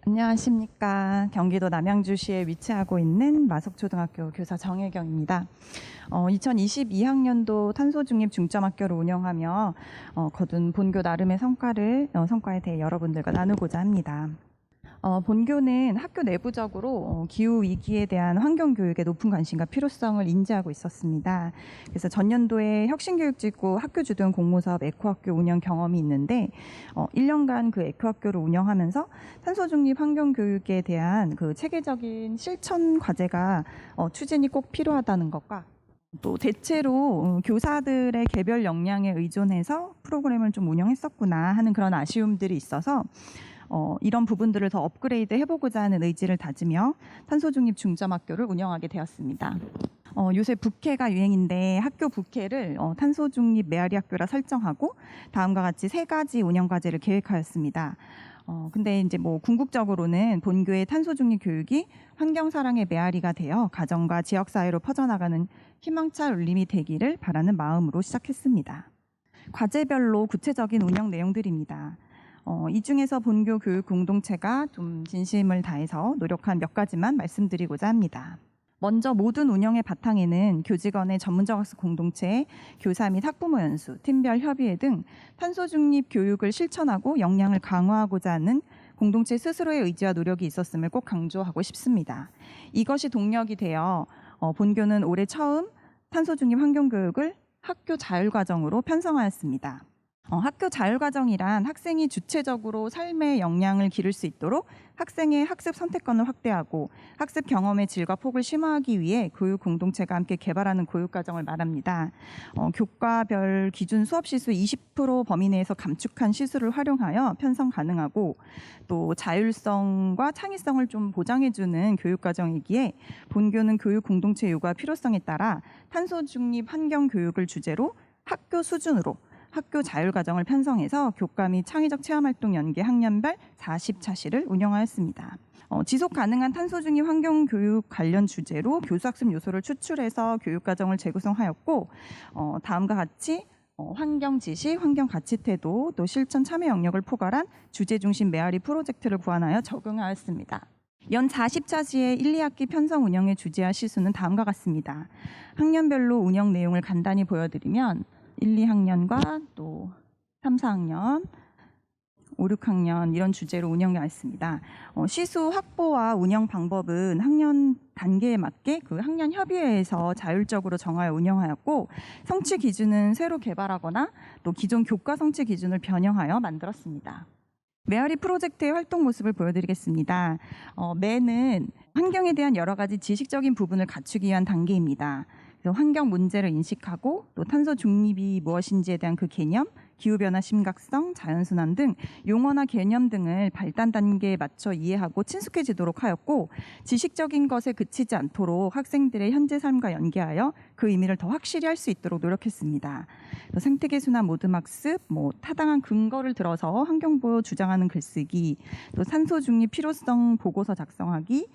안녕하십니까. 경기도 남양주시에 위치하고 있는 마석초등학교 교사 정혜경입니다. 2022학년도 탄소중립 중점학교를 운영하며 거둔 본교 나름의 성과에 대해 여러분들과 나누고자 합니다. 본교는 학교 내부적으로 기후 위기에 대한 환경 교육에 높은 관심과 필요성을 인지하고 있었습니다. 그래서 전년도에 혁신교육지구 학교 주도형 공모사업 에코학교 운영 경험이 있는데 1년간 그 에코학교를 운영하면서 탄소 중립 환경 교육에 대한 그 체계적인 실천 과제가 추진이 꼭 필요하다는 것과 또 대체로 교사들의 개별 역량에 의존해서 프로그램을 좀 운영했었구나 하는 그런 아쉬움들이 있어서 이런 부분들을 더 업그레이드 해보고자 하는 의지를 다지며 탄소중립 중점학교를 운영하게 되었습니다. 요새 부캐가 유행인데 학교 부캐를 탄소중립 메아리 학교라 설정하고 다음과 같이 3가지 운영 과제를 계획하였습니다. 근데 이제 뭐 궁극적으로는 본교의 탄소중립 교육이 환경사랑의 메아리가 되어 가정과 지역사회로 퍼져나가는 희망찬 울림이 되기를 바라는 마음으로 시작했습니다. 과제별로 구체적인 운영 내용들입니다. 이 중에서 본교 교육 공동체가 좀 진심을 다해서 노력한 몇 가지만 말씀드리고자 합니다. 먼저 모든 운영의 바탕에는 교직원의 전문적 학습 공동체, 교사 및 학부모 연수, 팀별 협의회 등 탄소 중립 교육을 실천하고 역량을 강화하고자 하는 공동체 스스로의 의지와 노력이 있었음을 꼭 강조하고 싶습니다. 이것이 동력이 되어 본교는 올해 처음 탄소 중립 환경 교육을 학교 자율과정으로 편성하였습니다. 학교 자율과정이란 학생이 주체적으로 삶의 역량을 기를 수 있도록 학생의 학습 선택권을 확대하고 학습 경험의 질과 폭을 심화하기 위해 교육 공동체가 함께 개발하는 교육과정을 말합니다. 교과별 기준 수업 시수 20% 범위 내에서 감축한 시수를 활용하여 편성 가능하고 또 자율성과 창의성을 좀 보장해주는 교육과정이기에 본교는 교육 공동체 요구와 필요성에 따라 탄소 중립 환경 교육을 주제로 학교 수준으로 학교 자율과정을 편성해서 교과 및 창의적 체험활동 연계 학년별 40차시를 운영하였습니다. 지속 가능한 탄소 중립 환경 교육 관련 주제로 교수학습 요소를 추출해서 교육과정을 재구성하였고 다음과 같이 환경 지식, 환경 가치 태도, 또 실천 참여 영역을 포괄한 주제 중심 메아리 프로젝트를 구안하여 적용하였습니다. 연 40차시의 1, 2학기 편성 운영의 주제와 시수는 다음과 같습니다. 학년별로 운영 내용을 간단히 보여드리면 1, 2학년과 또 3, 4학년, 5, 6학년 이런 주제로 운영하였습니다. 시수 확보와 운영 방법은 학년 단계에 맞게 그 학년 협의회에서 자율적으로 정하여 운영하였고 성취 기준은 새로 개발하거나 또 기존 교과 성취 기준을 변형하여 만들었습니다. 메아리 프로젝트의 활동 모습을 보여드리겠습니다. 매는 환경에 대한 여러 가지 지식적인 부분을 갖추기 위한 단계입니다. 그래서 환경 문제를 인식하고 또 탄소 중립이 무엇인지에 대한 그 개념, 기후변화 심각성, 자연순환 등 용어나 개념 등을 발단 단계에 맞춰 이해하고 친숙해지도록 하였고 지식적인 것에 그치지 않도록 학생들의 현재 삶과 연계하여 그 의미를 더 확실히 할 수 있도록 노력했습니다. 생태계순환 모듬학습, 타당한 근거를 들어서 환경보호 주장하는 글쓰기, 또 탄소 중립 필요성 보고서 작성하기,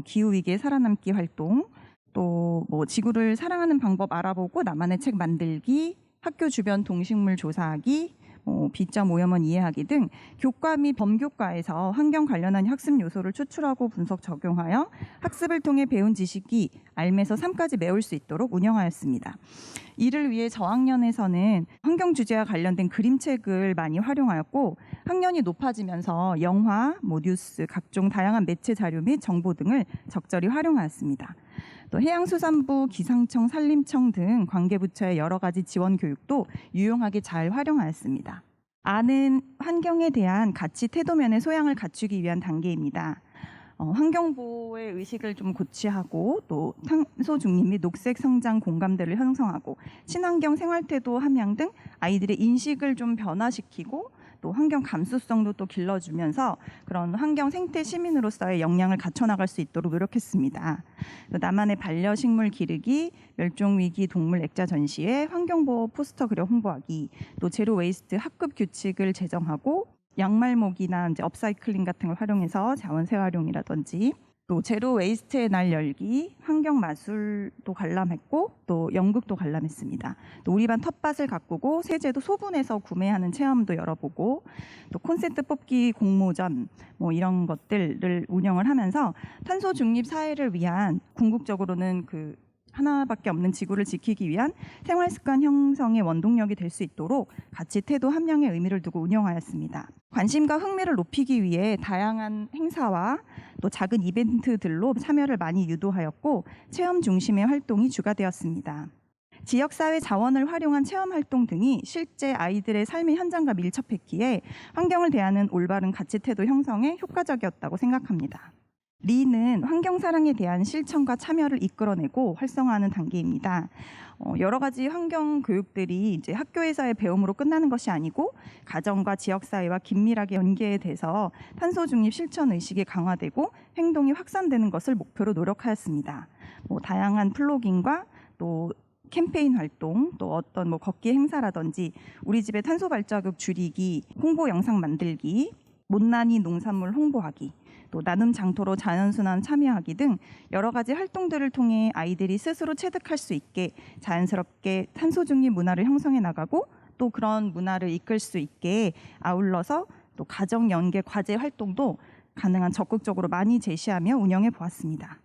기후위기에 살아남기 활동, 또 지구를 사랑하는 방법 알아보고 나만의 책 만들기, 학교 주변 동식물 조사하기, 비점 오염원 이해하기 등 교과 및 범교과에서 환경 관련한 학습 요소를 추출하고 분석 적용하여 학습을 통해 배운 지식이 알에서 3까지 메울 수 있도록 운영하였습니다. 이를 위해 저학년에서는 환경 주제와 관련된 그림책을 많이 활용하였고 학년이 높아지면서 영화, 뉴스, 각종 다양한 매체 자료 및 정보 등을 적절히 활용하였습니다. 또 해양수산부, 기상청, 산림청 등 관계부처의 여러 가지 지원 교육도 유용하게 잘 활용하였습니다. 아는 환경에 대한 가치 태도면의 소양을 갖추기 위한 단계입니다. 환경보호의 의식을 좀 고취하고 또 탄소 중립 및 녹색 성장 공감대를 형성하고 친환경 생활태도 함양 등 아이들의 인식을 좀 변화시키고 또 환경 감수성도 또 길러주면서 그런 환경 생태 시민으로서의 역량을 갖춰나갈 수 있도록 노력했습니다. 나만의 반려식물 기르기, 멸종위기 동물 액자 전시회, 환경보호 포스터 그려 홍보하기, 또 제로 웨이스트 학급 규칙을 제정하고 양말목이나 이제 업사이클링 같은 걸 활용해서 자원 재활용이라든지 또 제로 웨이스트의 날 열기, 환경 마술도 관람했고 또 연극도 관람했습니다. 또 우리 반 텃밭을 가꾸고 세제도 소분해서 구매하는 체험도 열어보고 또 콘센트 뽑기 공모전 뭐 이런 것들을 운영을 하면서 탄소 중립 사회를 위한 궁극적으로는 그 하나밖에 없는 지구를 지키기 위한 생활 습관 형성의 원동력이 될 수 있도록 가치, 태도, 함량의 의미를 두고 운영하였습니다. 관심과 흥미를 높이기 위해 다양한 행사와 또 작은 이벤트들로 참여를 많이 유도하였고 체험 중심의 활동이 주가 되었습니다. 지역사회 자원을 활용한 체험활동 등이 실제 아이들의 삶의 현장과 밀접했기에 환경을 대하는 올바른 가치, 태도 형성에 효과적이었다고 생각합니다. 리는 환경사랑에 대한 실천과 참여를 이끌어내고 활성화하는 단계입니다. 여러 가지 환경 교육들이 이제 학교에서의 배움으로 끝나는 것이 아니고 가정과 지역사회와 긴밀하게 연계돼서 탄소 중립 실천 의식이 강화되고 행동이 확산되는 것을 목표로 노력하였습니다. 다양한 플로깅과 또 캠페인 활동, 또 어떤 걷기 행사라든지 우리 집의 탄소 발자국 줄이기, 홍보 영상 만들기, 못난이 농산물 홍보하기, 또 나눔 장터로 자연순환 참여하기 등 여러 가지 활동들을 통해 아이들이 스스로 체득할 수 있게 자연스럽게 탄소 중립 문화를 형성해 나가고 또 그런 문화를 이끌 수 있게 아울러서 또 가정 연계 과제 활동도 가능한 적극적으로 많이 제시하며 운영해 보았습니다.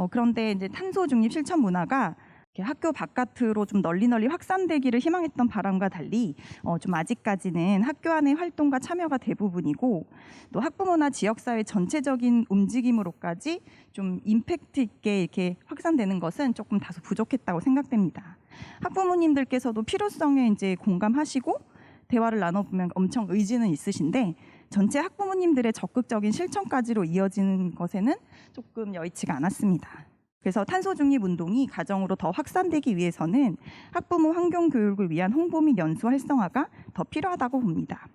그런데 이제 탄소 중립 실천 문화가 학교 바깥으로 좀 널리 확산되기를 희망했던 바람과 달리 좀 아직까지는 학교 안의 활동과 참여가 대부분이고 또 학부모나 지역사회 전체적인 움직임으로까지 좀 임팩트 있게 이렇게 확산되는 것은 조금 다소 부족했다고 생각됩니다. 학부모님들께서도 필요성에 이제 공감하시고 대화를 나눠보면 엄청 의지는 있으신데 전체 학부모님들의 적극적인 실천까지로 이어지는 것에는 조금 여의치가 않았습니다. 그래서 탄소 중립 운동이 가정으로 더 확산되기 위해서는 학부모 환경 교육을 위한 홍보 및 연수 활성화가 더 필요하다고 봅니다.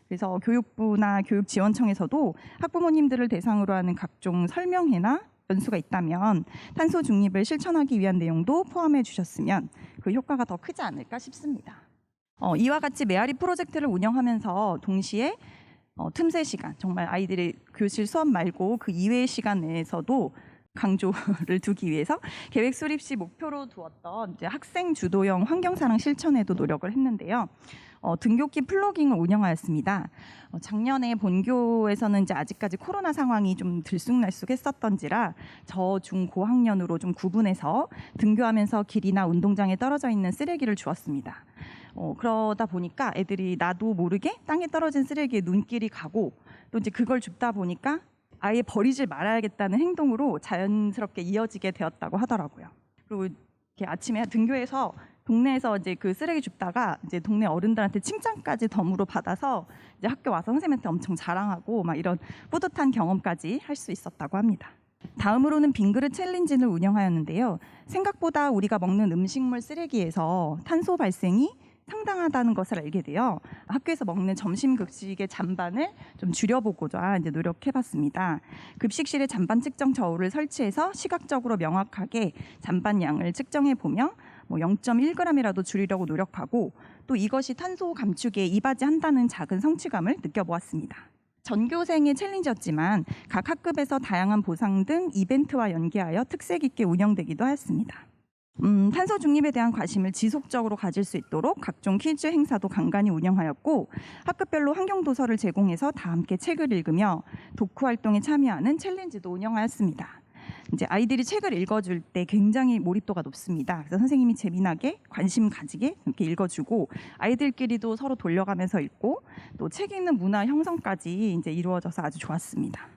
그래서 교육부나 교육지원청에서도 학부모님들을 대상으로 하는 각종 설명회나 연수가 있다면 탄소 중립을 실천하기 위한 내용도 포함해 주셨으면 그 효과가 더 크지 않을까 싶습니다. 이와 같이 메아리 프로젝트를 운영하면서 동시에 틈새 시간, 정말 아이들의 교실 수업 말고 그 이외의 시간 내에서도 강조를 두기 위해서 계획 수립 시 목표로 두었던 이제 학생 주도형 환경사랑 실천에도 노력을 했는데요. 등교길 플로깅을 운영하였습니다. 작년에 본교에서는 이제 아직까지 코로나 상황이 좀 들쑥날쑥했었던지라 저, 중, 고학년으로 좀 구분해서 등교하면서 길이나 운동장에 떨어져 있는 쓰레기를 주었습니다. 그러다 보니까 애들이 나도 모르게 땅에 떨어진 쓰레기에 눈길이 가고 또 이제 그걸 줍다 보니까 아예 버리지 말아야겠다는 행동으로 자연스럽게 이어지게 되었다고 하더라고요. 그리고 이렇게 아침에 등교해서 동네에서 이제 그 쓰레기 줍다가 이제 동네 어른들한테 칭찬까지 덤으로 받아서 이제 학교 와서 선생님한테 엄청 자랑하고 막 이런 뿌듯한 경험까지 할 수 있었다고 합니다. 다음으로는 빈그릇 챌린지를 운영하였는데요. 생각보다 우리가 먹는 음식물 쓰레기에서 탄소 발생이 상당하다는 것을 알게 되어 학교에서 먹는 점심 급식의 잔반을 좀 줄여보고자 이제 노력해봤습니다. 급식실에 잔반 측정 저울을 설치해서 시각적으로 명확하게 잔반 양을 측정해보며 0.1g이라도 줄이려고 노력하고 또 이것이 탄소 감축에 이바지한다는 작은 성취감을 느껴보았습니다. 전교생의 챌린지였지만 각 학급에서 다양한 보상 등 이벤트와 연계하여 특색 있게 운영되기도 하였습니다. 탄소 중립에 대한 관심을 지속적으로 가질 수 있도록 각종 퀴즈 행사도 간간히 운영하였고 학급별로 환경 도서를 제공해서 다 함께 책을 읽으며 독후 활동에 참여하는 챌린지도 운영하였습니다. 이제 아이들이 책을 읽어줄 때 굉장히 몰입도가 높습니다. 그래서 선생님이 재미나게 관심 가지게 이렇게 읽어주고 아이들끼리도 서로 돌려가면서 읽고 또 책 읽는 문화 형성까지 이제 이루어져서 아주 좋았습니다.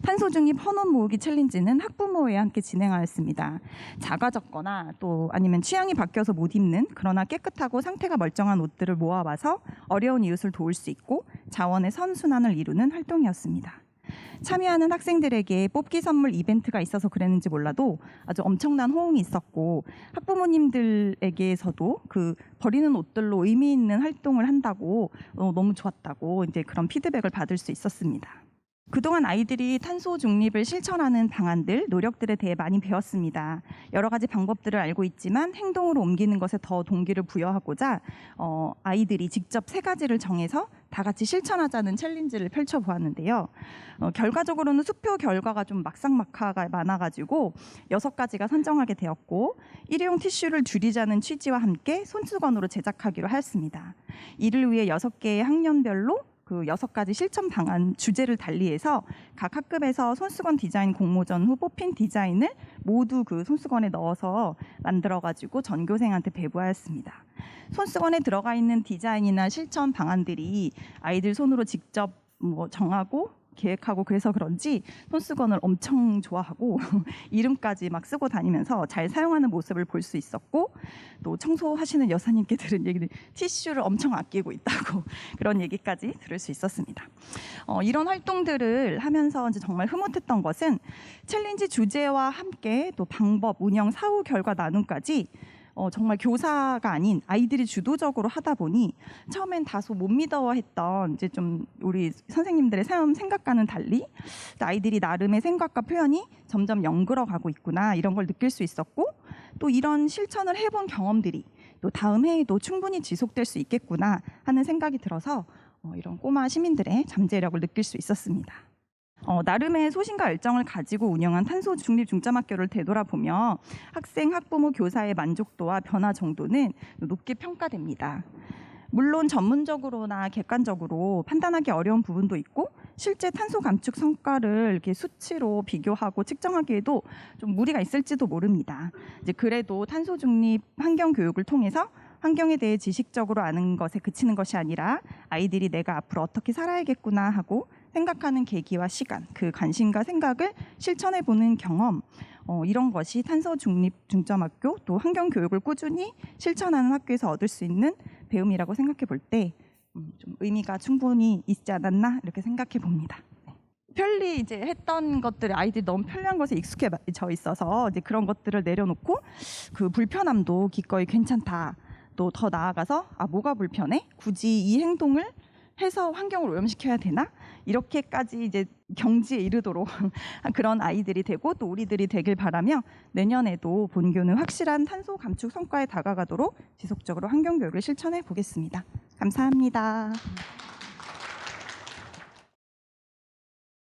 탄소 중립 헌옷 모으기 챌린지는 학부모와 함께 진행하였습니다. 작아졌거나 또 아니면 취향이 바뀌어서 못 입는 그러나 깨끗하고 상태가 멀쩡한 옷들을 모아와서 어려운 이웃을 도울 수 있고 자원의 선순환을 이루는 활동이었습니다. 참여하는 학생들에게 뽑기 선물 이벤트가 있어서 그랬는지 몰라도 아주 엄청난 호응이 있었고 학부모님들에게서도 그 버리는 옷들로 의미 있는 활동을 한다고 너무 좋았다고 이제 그런 피드백을 받을 수 있었습니다. 그동안 아이들이 탄소 중립을 실천하는 방안들, 노력들에 대해 많이 배웠습니다. 여러 가지 방법들을 알고 있지만 행동으로 옮기는 것에 더 동기를 부여하고자 아이들이 직접 3가지를 정해서 다 같이 실천하자는 챌린지를 펼쳐보았는데요. 결과적으로는 수표 결과가 좀 막상막하가 많아가지고 6가지가 선정하게 되었고 일회용 티슈를 줄이자는 취지와 함께 손수건으로 제작하기로 하였습니다. 이를 위해 6개의 학년별로 그 6가지 실천 방안 주제를 달리해서 각 학급에서 손수건 디자인 공모전 후 뽑힌 디자인을 모두 그 손수건에 넣어서 만들어가지고 전교생한테 배부하였습니다. 손수건에 들어가 있는 디자인이나 실천 방안들이 아이들 손으로 직접 정하고 계획하고 그래서 그런지 손수건을 엄청 좋아하고 이름까지 막 쓰고 다니면서 잘 사용하는 모습을 볼 수 있었고, 또 청소하시는 여사님께 들은 얘기는 티슈를 엄청 아끼고 있다고 그런 얘기까지 들을 수 있었습니다. 이런 활동들을 하면서 이제 정말 흐뭇했던 것은 챌린지 주제와 함께 또 방법, 운영, 사후 결과 나눔까지 정말 교사가 아닌 아이들이 주도적으로 하다 보니 처음엔 다소 못 믿어했던 이제 좀 우리 선생님들의 생각과는 달리 아이들이 나름의 생각과 표현이 점점 연결어가고 있구나 이런 걸 느낄 수 있었고, 또 이런 실천을 해본 경험들이 또 다음 해에도 충분히 지속될 수 있겠구나 하는 생각이 들어서 이런 꼬마 시민들의 잠재력을 느낄 수 있었습니다. 나름의 소신과 열정을 가지고 운영한 탄소 중립 중점학교를 되돌아보며 학생, 학부모, 교사의 만족도와 변화 정도는 높게 평가됩니다. 물론 전문적으로나 객관적으로 판단하기 어려운 부분도 있고 실제 탄소 감축 성과를 이렇게 수치로 비교하고 측정하기에도 좀 무리가 있을지도 모릅니다. 이제 그래도 탄소 중립 환경 교육을 통해서 환경에 대해 지식적으로 아는 것에 그치는 것이 아니라 아이들이 내가 앞으로 어떻게 살아야겠구나 하고 생각하는 계기와 시간, 그 관심과 생각을 실천해보는 경험, 이런 것이 탄소 중립 중점학교 또 환경 교육을 꾸준히 실천하는 학교에서 얻을 수 있는 배움이라고 생각해 볼 때 좀 의미가 충분히 있지 않았나 이렇게 생각해 봅니다. 편리 이제 했던 것들이 아이들이 너무 편리한 것에 익숙해져 있어서 이제 그런 것들을 내려놓고 그 불편함도 기꺼이 괜찮다. 또 더 나아가서 뭐가 불편해? 굳이 이 행동을 해서 환경을 오염시켜야 되나? 이렇게까지 이제 경지에 이르도록 그런 아이들이 되고 또 우리들이 되길 바라며 내년에도 본교는 확실한 탄소 감축 성과에 다가가도록 지속적으로 환경교육을 실천해 보겠습니다. 감사합니다.